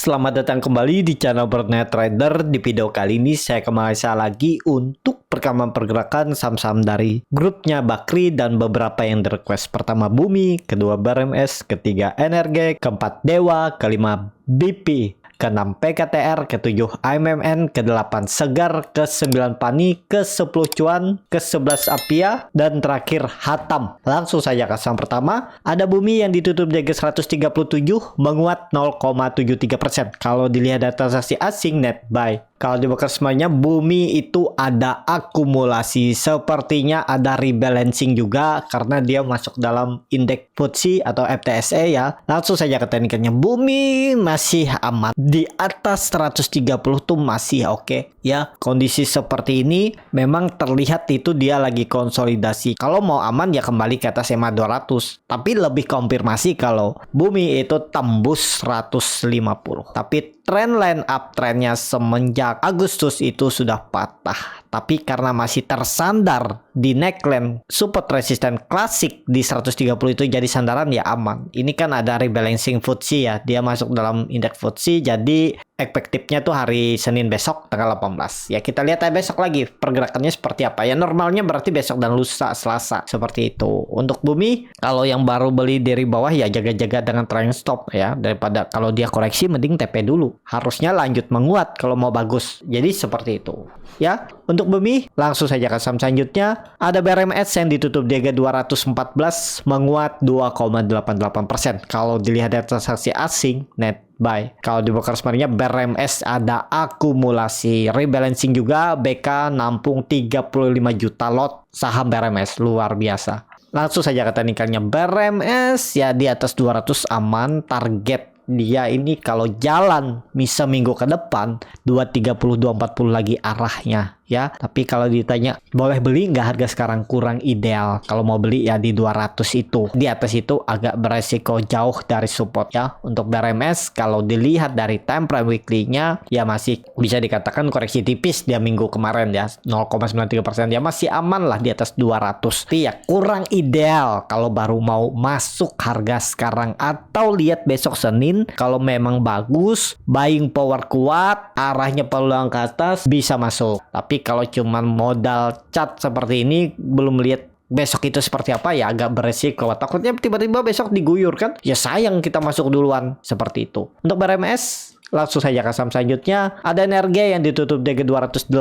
selamat datang kembali di channel Broadnet Trader. Di video kali ini saya kembali lagi untuk perekaman pergerakan saham-saham dari grupnya Bakri dan beberapa yang di request. Pertama Bumi, kedua BRMS, ketiga NRG, keempat Dewa, kelima BP, ke-6 PKTR, ke-7 AMMN, ke-8 Segar, ke-9 Pani, ke-10 Cuan, ke-11 Apia, dan terakhir Hatam. Langsung saja ke saham pertama, ada Bumi yang ditutup di harga 137, menguat 0,73%. Kalau dilihat data transaksi asing net buy. Kalau di semuanya Bumi itu ada akumulasi, sepertinya ada rebalancing juga karena dia masuk dalam indeks FTSE atau FTSE ya. Langsung saja ke teknikannya, Bumi masih aman di atas 130 tuh masih oke ya. Kondisi seperti ini memang terlihat itu dia lagi konsolidasi. Kalau mau aman ya kembali ke atas EMA 200, tapi lebih konfirmasi kalau Bumi itu tembus 150. Tapi trendline uptrendnya semenjak Agustus itu sudah patah. Tapi karena masih tersandar di neckline support resisten klasik di 130 itu jadi sandaran ya aman. Ini kan ada rebalancing FTSE ya. Dia masuk dalam indeks FTSE, jadi efektifnya tuh hari Senin besok tanggal 18. Ya kita lihat besok lagi pergerakannya seperti apa. Ya normalnya berarti besok dan lusa Selasa seperti itu. Untuk Bumi kalau yang baru beli dari bawah ya jaga-jaga dengan trailing stop ya. Daripada kalau dia koreksi mending TP dulu. Harusnya lanjut menguat kalau mau bagus. Jadi seperti itu. Ya, untuk Bumi langsung saja ke saham selanjutnya. Ada BRMS yang ditutup di harga 214 menguat 2,88%. Kalau dilihat dari transaksi asing net buy. Kalau di broker sebenarnya BRMS ada akumulasi rebalancing juga. BK nampung 35 juta lot saham BRMS, luar biasa. Langsung saja ke teknikalnya, BRMS ya di atas 200 aman. Target dia ini kalau jalan bisa minggu ke depan 230 240 lagi arahnya ya. Tapi kalau ditanya boleh beli nggak, harga sekarang kurang ideal. Kalau mau beli ya di 200 itu. Di atas itu agak beresiko jauh dari support ya. Untuk BRMS kalau dilihat dari time frame weekly-nya ya masih bisa dikatakan koreksi tipis dia minggu kemarin ya 0,93%. Ya masih aman lah di atas 200. Tapi ya kurang ideal kalau baru mau masuk harga sekarang, atau lihat besok Senin. Kalau memang bagus, buying power kuat, arahnya peluang ke atas, bisa masuk. Tapi kalau cuman modal cat seperti ini, belum lihat besok itu seperti apa ya agak beresiko. Takutnya tiba-tiba besok diguyur kan. Ya sayang kita masuk duluan seperti itu. Untuk BRMS langsung saja ke saham selanjutnya. Ada NRG yang ditutup di 286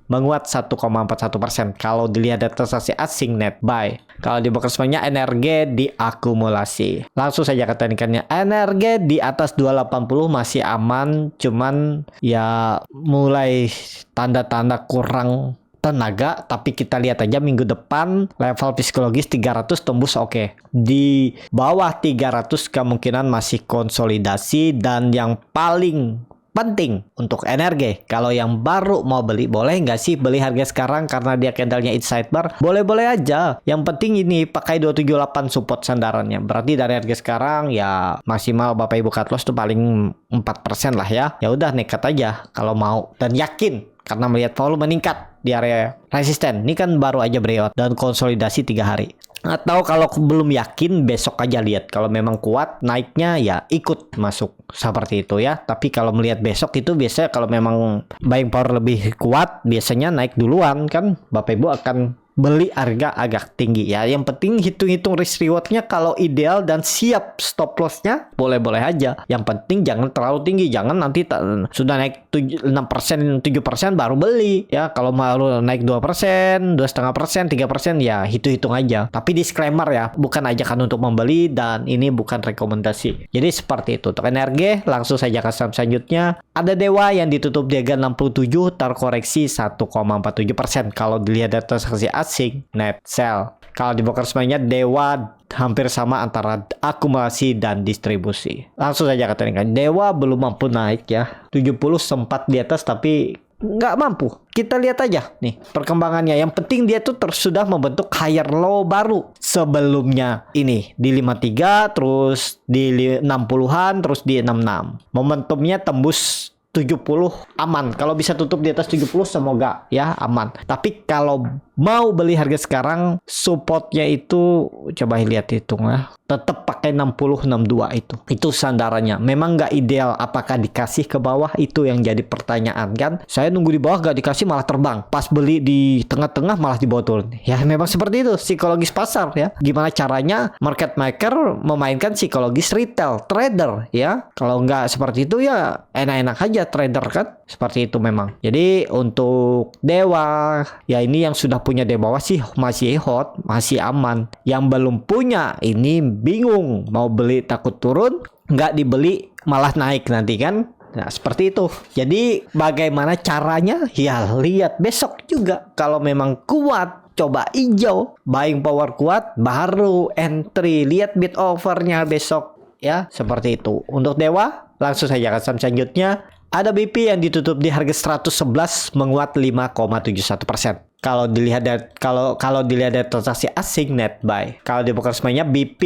menguat 1,41%. Kalau dilihat data transaksi asing net buy. Kalau di broker semuanya NRG diakumulasi. Langsung saja ke teknikannya, NRG di atas 280 masih aman, cuman ya mulai tanda-tanda kurang tenaga. Tapi kita lihat aja minggu depan level psikologis 300 tembus oke. Di bawah 300 kemungkinan masih konsolidasi. Dan yang paling penting untuk NRG, kalau yang baru mau beli, boleh nggak sih beli harga sekarang karena dia candlenya inside bar? Boleh-boleh aja. Yang penting ini pakai 278 support sandarannya. Berarti dari harga sekarang ya maksimal Bapak Ibu cut loss tuh paling 4% lah ya. Ya udah nekat aja kalau mau dan yakin karena melihat volume meningkat di area resisten. Ini kan baru aja breakout dan konsolidasi 3 hari. Atau kalau belum yakin besok aja lihat. Kalau memang kuat naiknya ya ikut masuk seperti itu ya. Tapi kalau melihat besok itu biasanya kalau memang buying power lebih kuat biasanya naik duluan kan. Bapak Ibu akan beli harga agak tinggi ya. Yang penting hitung-hitung risk rewardnya. Kalau ideal dan siap stop lossnya boleh-boleh aja. Yang penting jangan terlalu tinggi. Jangan nanti sudah naik 6%, 7% baru beli ya. Kalau mau naik 2%, 2,5%, 3% ya hitung-hitung aja. Tapi disclaimer ya, bukan ajakan untuk membeli dan ini bukan rekomendasi. Jadi seperti itu. Untuk NRG langsung saja ke saham selanjutnya. Ada Dewa yang ditutup di harga 67 terkoreksi 1,47%. Kalau dilihat data transaksi asing net sell. Kalau di broker semuanya Dewa hampir sama antara akumulasi dan distribusi. Langsung saja ke teknikan, Dewa belum mampu naik ya. 70 sempat di atas tapi nggak mampu. Kita lihat aja nih perkembangannya. Yang penting dia tuh sudah membentuk higher low baru. Sebelumnya ini di 53, terus di 60-an, terus di 66. Momentumnya tembus 70 aman. Kalau bisa tutup di atas 70 semoga ya aman. Tapi kalau mau beli harga sekarang supportnya itu coba lihat hitung ya. tetap pakai 60-62 itu. Itu sandarannya. Memang nggak ideal. Apakah dikasih ke bawah? Itu yang jadi pertanyaan kan. Saya nunggu di bawah nggak dikasih malah terbang. Pas beli di tengah-tengah malah dibawa turun. Ya memang seperti itu psikologis pasar ya. Gimana caranya market maker memainkan psikologis retail trader ya. Kalau nggak seperti itu ya enak-enak aja trader kan. Seperti itu memang. Jadi untuk Dewa ya ini yang sudah punya di bawah sih masih hot, masih aman. Yang belum punya ini bingung mau beli takut turun, nggak dibeli malah naik nanti kan. Nah seperti itu. Jadi bagaimana caranya? Ya lihat besok juga. Kalau memang kuat coba hijau, buying power kuat baru entry. Lihat bid overnya besok ya. Seperti itu. Untuk Dewa langsung saja ke saham selanjutnya. Ada BP yang ditutup di harga 111 menguat 5,71%. Kalau dilihat dari transaksi asing net buy. Kalau di broker semuanya BP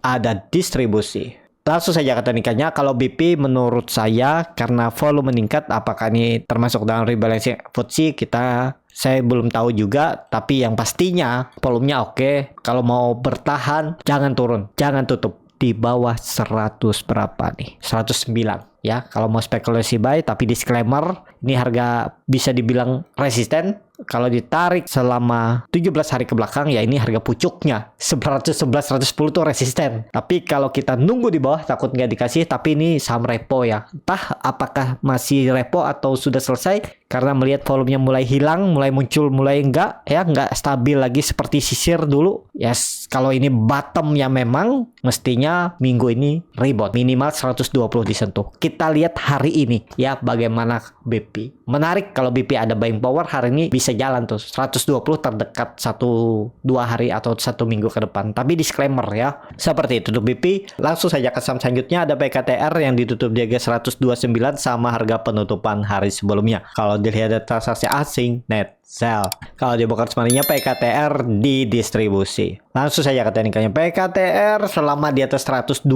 ada distribusi. Langsung saja ke teknikannya. Kalau BP menurut saya karena volume meningkat, apakah ini termasuk dalam rebalancing FTSE saya belum tahu juga, tapi yang pastinya volumenya oke. Kalau mau bertahan jangan turun, jangan tutup di bawah 100 berapa nih? 109. Ya, kalau mau spekulasi buy, tapi disclaimer, ini harga bisa dibilang resisten. Kalau ditarik selama 17 hari ke belakang, ya ini harga pucuknya. 111, 110 tuh resisten. Tapi kalau kita nunggu di bawah, takut nggak dikasih, tapi ini saham repo ya. Entah apakah masih repo atau sudah selesai, karena melihat volumenya mulai hilang, mulai muncul, mulai nggak stabil lagi seperti sisir dulu. Yes, kalau ini bottomnya memang, mestinya minggu ini rebound. Minimal 120 disentuh. Kita lihat hari ini ya bagaimana BP. Menarik kalau BP ada buying power hari ini bisa jalan tuh 120 terdekat 1-2 hari atau 1 minggu ke depan. Tapi disclaimer ya. Seperti itu untuk BP. Langsung saja ke saham selanjutnya ada PKTR yang ditutup di harga 129 sama harga penutupan hari sebelumnya. Kalau dilihat dari transaksi asing net sell. Kalau di broker semuanya PKTR didistribusi. Langsung saja ke teknikannya. PKTR selama di atas 120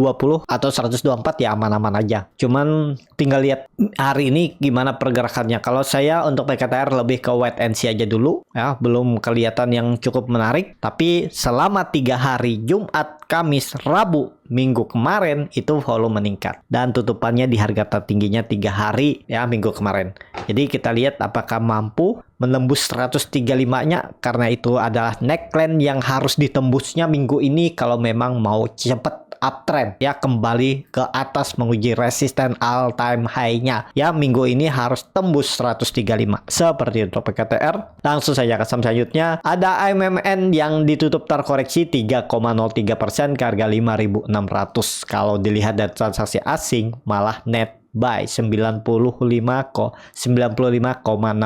atau 124 ya aman-aman aja. Cuman tinggal lihat hari ini gimana pergerakannya. Kalau saya untuk PKTR lebih ke wait and see aja dulu ya, belum kelihatan yang cukup menarik. Tapi selama 3 hari Jumat, Kamis, Rabu, Minggu kemarin itu volume meningkat dan tutupannya di harga tertingginya 3 hari ya minggu kemarin. Jadi kita lihat apakah mampu menembus 135-nya karena itu adalah neckline yang harus ditembusnya minggu ini kalau memang mau cepet uptrend ya kembali ke atas menguji resisten all time high-nya ya minggu ini harus tembus 135 seperti untuk PKTR. Langsung saja ke saham selanjutnya ada AMMN yang ditutup terkoreksi 3,03% ke harga 5.600. Kalau dilihat dari transaksi asing malah net buy 95,6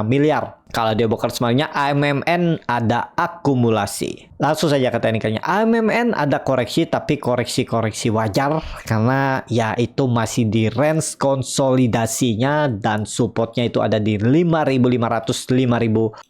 miliar. Kalau di broker semuanya AMMN ada akumulasi. Langsung saja ke teknikannya. AMMN ada koreksi tapi koreksi-koreksi wajar karena ya itu masih di range konsolidasinya dan supportnya itu ada di 5.500 5.400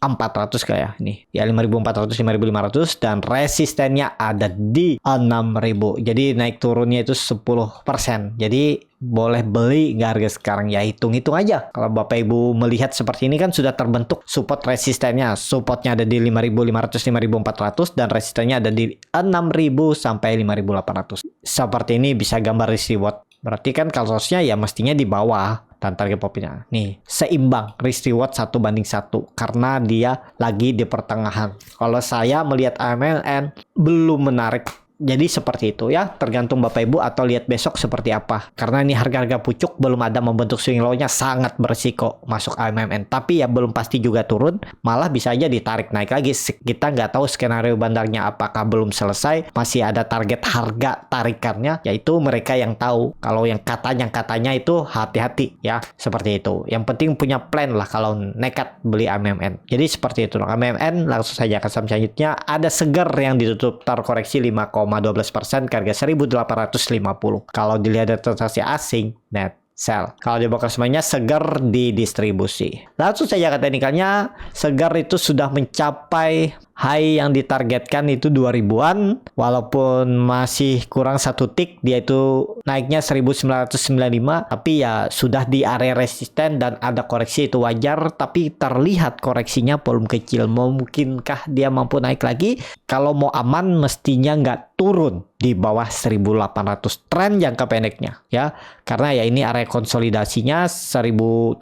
kayak nih. Ya 5.400 5.500 dan resistennya ada di 6.000. Jadi naik turunnya itu 10%. Jadi boleh beli nggak harga sekarang ya hitung-hitung aja. Kalau Bapak Ibu melihat seperti ini kan sudah terbentuk support resistennya. Supportnya ada di 5.500 5.400 dan resistennya ada di 6.000 sampai 5.800. Seperti ini bisa gambar risk reward. Berarti kan kalosnya ya mestinya di bawah dan target profitnya. Nih, seimbang risk reward 1:1 karena dia lagi di pertengahan. Kalau saya melihat AMLN belum menarik. Jadi seperti itu ya, tergantung Bapak Ibu atau lihat besok seperti apa. Karena ini harga-harga pucuk belum ada membentuk swing low-nya, sangat berisiko masuk AMMN. Tapi ya belum pasti juga turun, malah bisa aja ditarik naik lagi. Kita nggak tahu skenario bandarnya apakah belum selesai, masih ada target harga tarikannya, yaitu mereka yang tahu. Kalau yang katanya itu hati-hati ya, seperti itu. Yang penting punya plan lah kalau nekat beli AMMN. Jadi seperti itu. AMMN langsung saja ke saham selanjutnya. Ada Seger yang ditutup terkoreksi 5,12% ke harga 1.850. Kalau dilihat dari transaksi asing net sell. Kalau di broker semuanya Seger didistribusi. Langsung saja ke teknikalnya, Seger itu sudah mencapai high yang ditargetkan itu 2000-an, walaupun masih kurang 1 tick, dia itu naiknya 1995, tapi ya sudah di area resisten dan ada koreksi, itu wajar, tapi terlihat koreksinya volume kecil. Mungkinkah dia mampu naik lagi? Kalau mau aman mestinya nggak turun di bawah 1800 tren jangka pendeknya ya, karena ya ini area konsolidasinya 1775,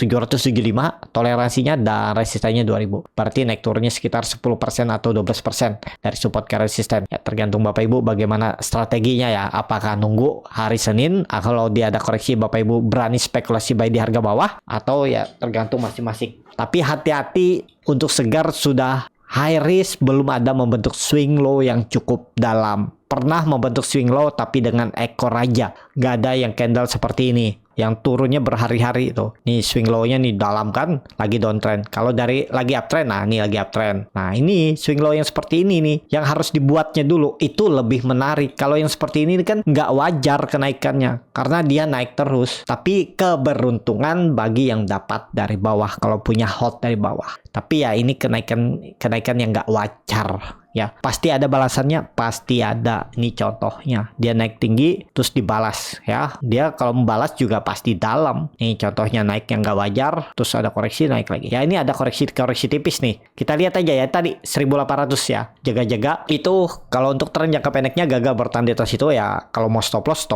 toleransinya dan resistannya 2000, berarti naik turunnya sekitar 10% atau 12% dari support ke resisten ya, tergantung Bapak Ibu bagaimana strateginya ya. Apakah nunggu hari Senin, kalau dia ada koreksi Bapak Ibu berani spekulasi buy di harga bawah, atau ya tergantung masing-masing. Tapi hati-hati untuk Segar, sudah high risk, belum ada membentuk swing low yang cukup dalam. Pernah membentuk swing low tapi dengan ekor aja, nggak ada yang candle seperti ini yang turunnya berhari-hari itu. Nih swing low-nya nih dalam kan, lagi downtrend. Kalau dari lagi uptrend, nah ini lagi uptrend. Nah ini swing low yang seperti ini nih, yang harus dibuatnya dulu, itu lebih menarik. Kalau yang seperti ini kan nggak wajar kenaikannya, karena dia naik terus. Tapi keberuntungan bagi yang dapat dari bawah, kalau punya hold dari bawah. Tapi ya ini kenaikan yang nggak wajar. Ya, pasti ada balasannya, pasti ada. Ini contohnya, dia naik tinggi terus dibalas ya. Dia kalau membalas juga pasti dalam. Nih contohnya naik yang nggak wajar, terus ada koreksi naik lagi. Ya ini ada koreksi tipis nih. Kita lihat aja ya tadi 1800 ya. Jaga-jaga itu kalau untuk tren jangka pendeknya gagal bertahan di atas itu ya. Kalau mau stop loss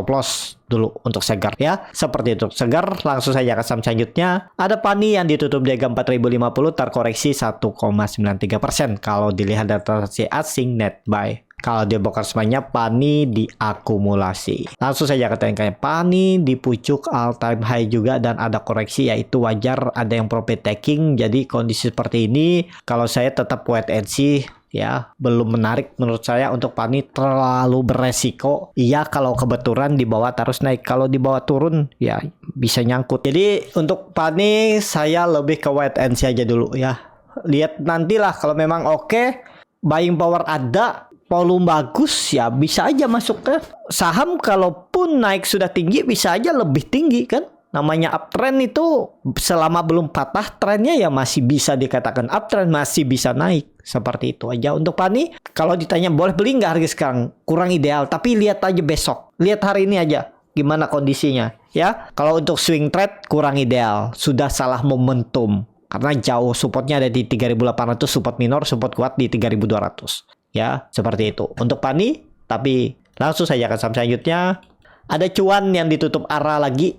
dulu untuk Segar ya. Seperti itu Segar. Langsung saja ke saham selanjutnya. Ada Pani yang ditutup di harga 4050, terkoreksi 1,93%. Kalau dilihat data asing net buy. Kalau dia bongkar semuanya, Pani diakumulasi. Langsung saja ke tengahnya, Pani di pucuk all time high juga dan ada koreksi, yaitu wajar ada yang profit taking. Jadi kondisi seperti ini kalau saya tetap wait and see ya, belum menarik menurut saya untuk Pani, terlalu beresiko. Iya kalau kebetulan di bawah terus naik, kalau di bawah turun ya bisa nyangkut. Jadi untuk Pani saya lebih ke wait and see aja dulu ya. Lihat nantilah kalau memang oke, buying power ada, volume bagus ya bisa aja masuk ke saham. Kalaupun naik sudah tinggi bisa aja lebih tinggi kan. Namanya uptrend itu selama belum patah trennya ya masih bisa dikatakan uptrend, masih bisa naik. Seperti itu aja untuk Pani. Kalau ditanya boleh beli nggak harga sekarang, kurang ideal. Tapi lihat aja besok, lihat hari ini aja gimana kondisinya ya. Kalau untuk swing trade kurang ideal, sudah salah momentum. Karena jauh, supportnya ada di 3800, support minor, support kuat di 3200. Ya, seperti itu. Untuk Pani, tapi langsung saja ke saham selanjutnya. Ada Cuan yang ditutup arah lagi,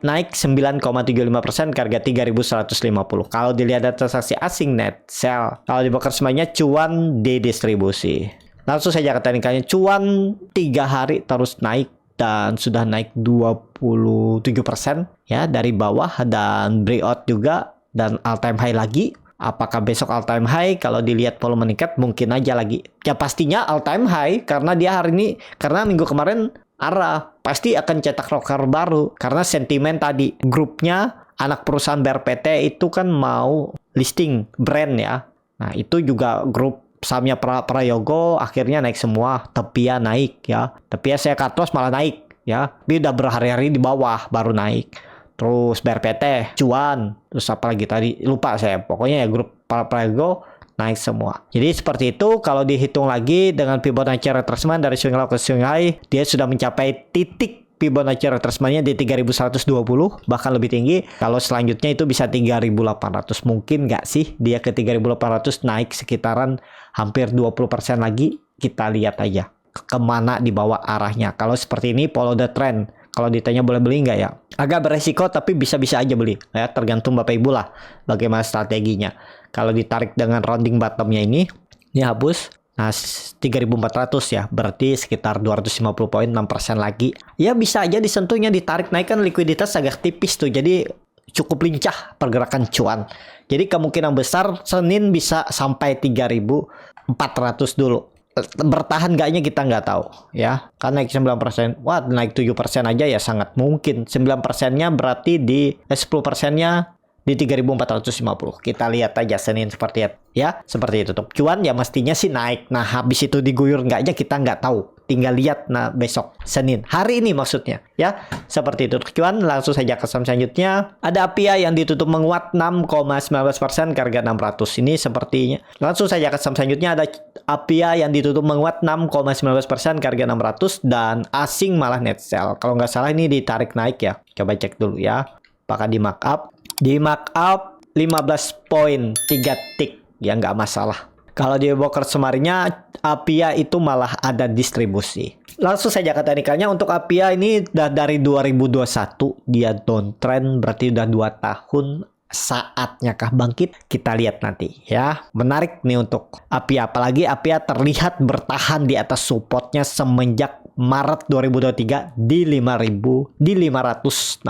naik 9,75% ke harga 3150. Kalau dilihat data transaksi asing net sell, kalau dibongkar semuanya Cuan didistribusi. Langsung saja ke teknikalnya, Cuan 3 hari terus naik dan sudah naik 27% ya dari bawah, dan breakout juga dan all time high lagi. Apakah besok all time high? Kalau dilihat volume meningkat mungkin aja lagi. Ya pastinya all time high karena dia hari ini, karena minggu kemarin arah pasti akan cetak rekor baru karena sentimen tadi. Grupnya anak perusahaan BRPT itu kan mau listing brand ya. Nah itu juga grup sahamnya Prayogo akhirnya naik semua. Tepia naik ya. Tepia saya cut loss malah naik ya. Tapi udah berhari-hari di bawah baru naik. Terus BRPT, Cuan, terus apa lagi tadi lupa saya. Pokoknya ya grup Prayogo naik semua. Jadi seperti itu. Kalau dihitung lagi dengan Fibonacci retracement dari swing low ke swing high, dia sudah mencapai titik Fibonacci retracement-nya di 3120, bahkan lebih tinggi. Kalau selanjutnya itu bisa 3800. Mungkin nggak sih dia ke 3800 naik sekitaran hampir 20% lagi. Kita lihat aja kemana dibawa arahnya. Kalau seperti ini follow the trend. Kalau ditanya boleh beli nggak ya? Agak beresiko tapi bisa-bisa aja beli. Ya, tergantung Bapak Ibu lah bagaimana strateginya. Kalau ditarik dengan rounding bottomnya ini hapus. Nah, 3400 ya. Berarti sekitar 250 poin, 6% lagi. Ya bisa aja disentuhnya, ditarik naik kan likuiditas agak tipis tuh. Jadi cukup lincah pergerakan Cuan. Jadi kemungkinan besar Senin bisa sampai 3400 dulu. Bertahan gaknya kita nggak tahu ya, kan naik 9%, wah naik 7% aja ya sangat mungkin. 9%-nya berarti di 10%-nya di 3.450. Kita lihat aja Senin seperti itu ya, seperti itu tuh. Cuan ya mestinya sih naik. Nah, habis itu diguyur nggaknya kita nggak tahu. Tinggal lihat nah besok Senin, hari ini maksudnya ya, seperti itu. Cuan langsung saja ke saham selanjutnya. Ada APIA yang ditutup menguat 6,19% ke harga 600. Ini sepertinya langsung saja ke saham selanjutnya. Ada APIA yang ditutup menguat 6,19% ke harga 600 dan asing malah net sell. Kalau nggak salah ini ditarik naik ya. Coba cek dulu ya. Apakah di markup? Di markup 15.3 tik ya, nggak masalah. Kalau di broker semarinya APIA itu malah ada distribusi. Langsung saja ke teknikalnya. Untuk APIA ini udah dari 2021 dia downtrend, berarti udah 2 tahun. Saatnya kah bangkit? Kita lihat nanti ya. Menarik nih untuk APIA, apalagi APIA terlihat bertahan di atas supportnya semenjak Maret 2023 di 5.000, di 565.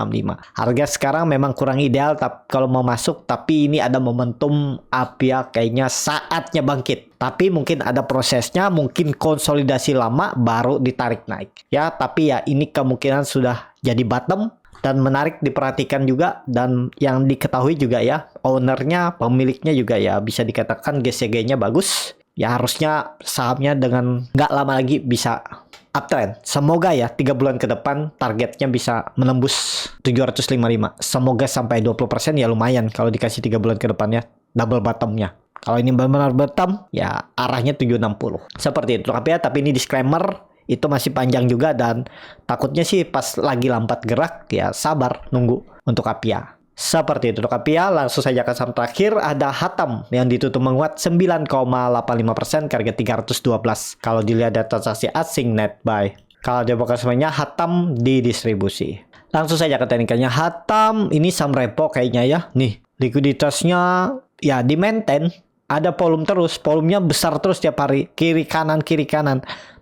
Harga sekarang memang kurang ideal kalau mau masuk, tapi ini ada momentum APIA kayaknya saatnya bangkit. Tapi mungkin ada prosesnya, mungkin konsolidasi lama baru ditarik naik. Ya, tapi ya ini kemungkinan sudah jadi bottom. Dan menarik diperhatikan juga, dan yang diketahui juga ya, ownernya, pemiliknya juga ya bisa dikatakan GCG-nya bagus. Ya harusnya sahamnya dengan nggak lama lagi bisa uptrend. Semoga ya 3 bulan ke depan targetnya bisa menembus 755. Semoga sampai 20% ya lumayan kalau dikasih 3 bulan ke depannya double bottomnya. Kalau ini benar-benar bottom ya arahnya 760. Seperti itu. Tapi ini disclaimer, itu masih panjang juga dan takutnya sih pas lagi lambat gerak ya sabar nunggu untuk APIA. Seperti itu untuk APIA. Langsung saja ke saham terakhir, ada Hatam yang ditutup menguat 9,85% ke harga 312. Kalau dilihat data transaksi asing net buy. Kalau dia bakal semuanya Hatam di distribusi. Langsung saja ke teknikalnya. Hatam ini saham repo kayaknya ya. Nih likuiditasnya ya di maintain. Ada volume terus, volumenya besar terus tiap hari, kiri kanan.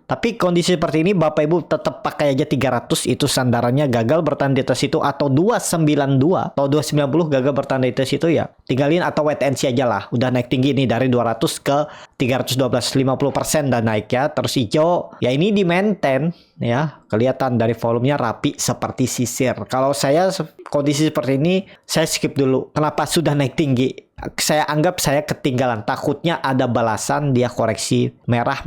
Tapi kondisi seperti ini Bapak Ibu tetap pakai aja 300, itu sandarannya gagal bertahan di atas itu, atau 292 atau 290 gagal bertahan di atas itu ya tinggalin, atau wait and see aja lah. Udah naik tinggi nih dari 200 ke 312, 50% dan naik ya. Terus hijau ya ini di maintain ya, kelihatan dari volumenya rapi seperti sisir. Kalau saya kondisi seperti ini saya skip dulu. Kenapa? Sudah naik tinggi. Saya anggap saya ketinggalan, takutnya ada balasan dia koreksi merah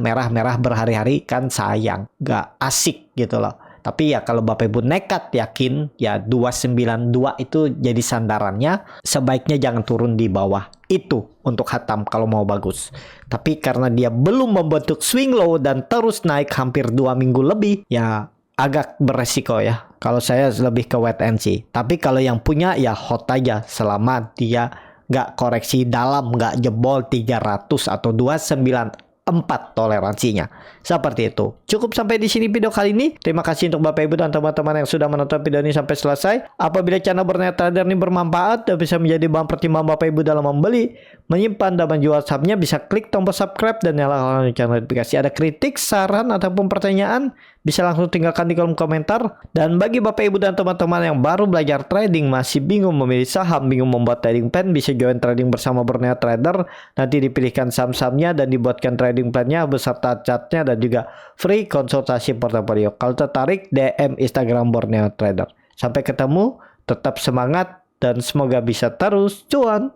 berhari-hari, kan sayang, gak asik gitu loh. Tapi ya kalau Bapak Ibu nekat yakin ya 292 itu jadi sandarannya, sebaiknya jangan turun di bawah itu untuk Hatam kalau mau bagus. Tapi karena dia belum membentuk swing low dan terus naik hampir 2 minggu lebih ya agak beresiko ya. Kalau saya lebih ke wait and see. Tapi kalau yang punya ya hot aja selama dia nggak koreksi dalam, nggak jebol 300 atau 294 toleransinya. Seperti itu. Cukup sampai di sini video kali ini. Terima kasih untuk Bapak Ibu dan teman-teman yang sudah menonton video ini sampai selesai. Apabila channel Borneo Trader ini bermanfaat dan bisa menjadi bahan pertimbangan Bapak Ibu dalam membeli, menyimpan dan menjual sahamnya, bisa klik tombol subscribe dan nyalakan lonceng notifikasi. Ada kritik, saran ataupun pertanyaan, bisa langsung tinggalkan di kolom komentar. Dan bagi Bapak Ibu dan teman-teman yang baru belajar trading, masih bingung memilih saham, bingung membuat trading plan, bisa join trading bersama Borneo Trader. Nanti dipilihkan saham-sahamnya dan dibuatkan trading plannya beserta chartnya dan juga free konsultasi portofolio. Kalau tertarik, DM Instagram Borneo Trader. Sampai ketemu, tetap semangat dan semoga bisa terus cuan.